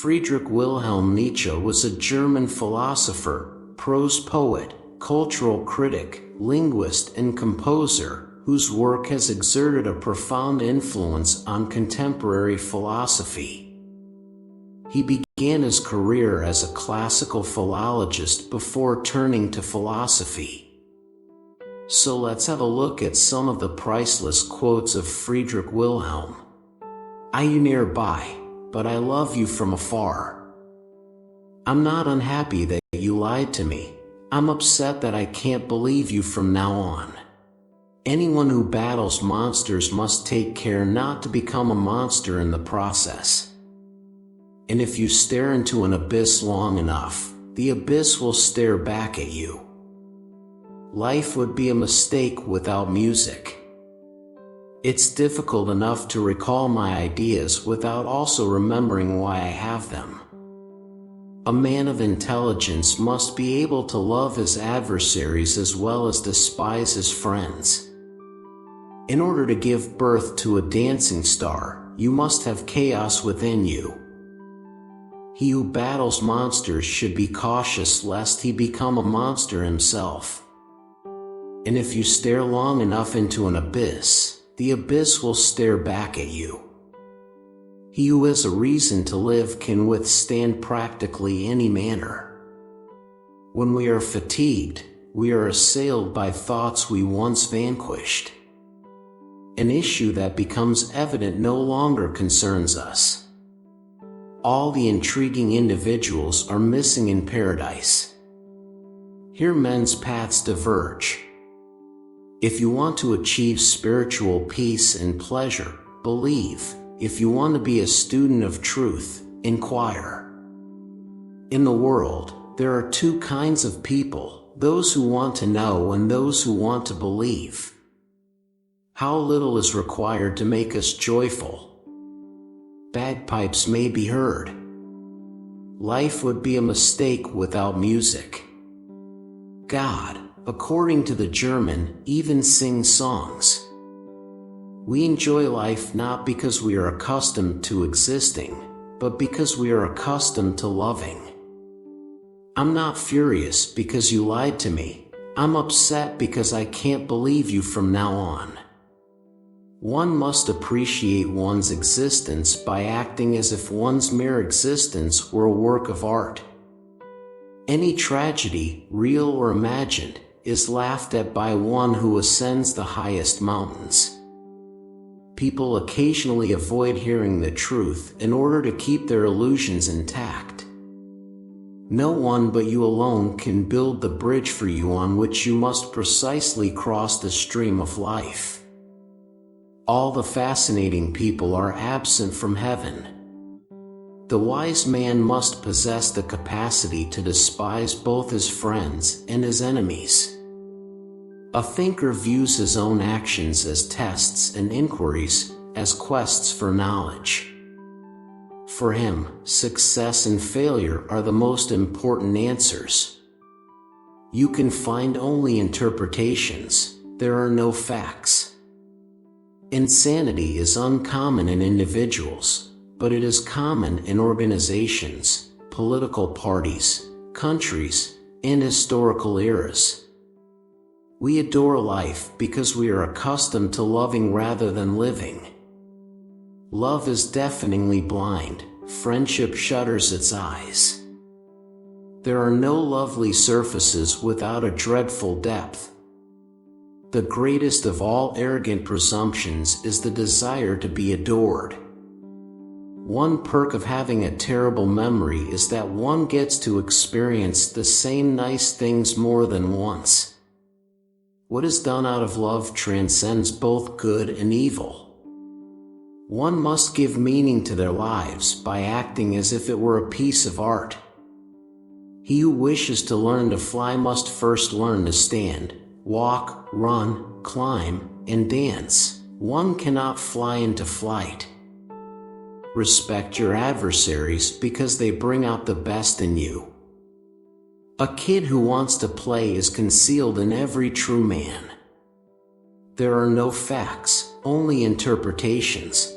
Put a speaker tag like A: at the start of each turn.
A: Friedrich Wilhelm Nietzsche was a German philosopher, prose poet, cultural critic, linguist, and composer, whose work has exerted a profound influence on contemporary philosophy. He began his career as a classical philologist before turning to philosophy. So let's have a look at some of the priceless quotes of Friedrich Wilhelm. "I you nearby, but I love you from afar. I'm not unhappy that you lied to me. I'm upset that I can't believe you from now on. Anyone who battles monsters must take care not to become a monster in the process. And if you stare into an abyss long enough, the abyss will stare back at you. Life would be a mistake without music. It's difficult enough to recall my ideas without also remembering why I have them. A man of intelligence must be able to love his adversaries as well as despise his friends. In order to give birth to a dancing star, you must have chaos within you. He who battles monsters should be cautious lest he become a monster himself. And if you stare long enough into an abyss, the abyss will stare back at you. He who has a reason to live can withstand practically any manner. When we are fatigued, we are assailed by thoughts we once vanquished. An issue that becomes evident no longer concerns us. All the intriguing individuals are missing in paradise. Here men's paths diverge. If you want to achieve spiritual peace and pleasure, believe. If you want to be a student of truth, inquire. In the world, there are two kinds of people, those who want to know and those who want to believe. How little is required to make us joyful. Bagpipes may be heard. Life would be a mistake without music. God, according to the German, even sings songs. We enjoy life not because we are accustomed to existing, but because we are accustomed to loving. I'm not furious because you lied to me. I'm upset because I can't believe you from now on. One must appreciate one's existence by acting as if one's mere existence were a work of art. Any tragedy, real or imagined, is laughed at by one who ascends the highest mountains. People occasionally avoid hearing the truth in order to keep their illusions intact. No one but you alone can build the bridge for you on which you must precisely cross the stream of life. All the fascinating people are absent from heaven. The wise man must possess the capacity to despise both his friends and his enemies. A thinker views his own actions as tests and inquiries, as quests for knowledge. For him, success and failure are the most important answers. You can find only interpretations, there are no facts. Insanity is uncommon in individuals, but it is common in organizations, political parties, countries, and historical eras. We adore life because we are accustomed to loving rather than living. Love is deafeningly blind, friendship shutters its eyes. There are no lovely surfaces without a dreadful depth. The greatest of all arrogant presumptions is the desire to be adored. One perk of having a terrible memory is that one gets to experience the same nice things more than once. What is done out of love transcends both good and evil. One must give meaning to their lives by acting as if it were a piece of art. He who wishes to learn to fly must first learn to stand, walk, run, climb, and dance. One cannot fly into flight. Respect your adversaries because they bring out the best in you. A kid who wants to play is concealed in every true man. There are no facts, only interpretations.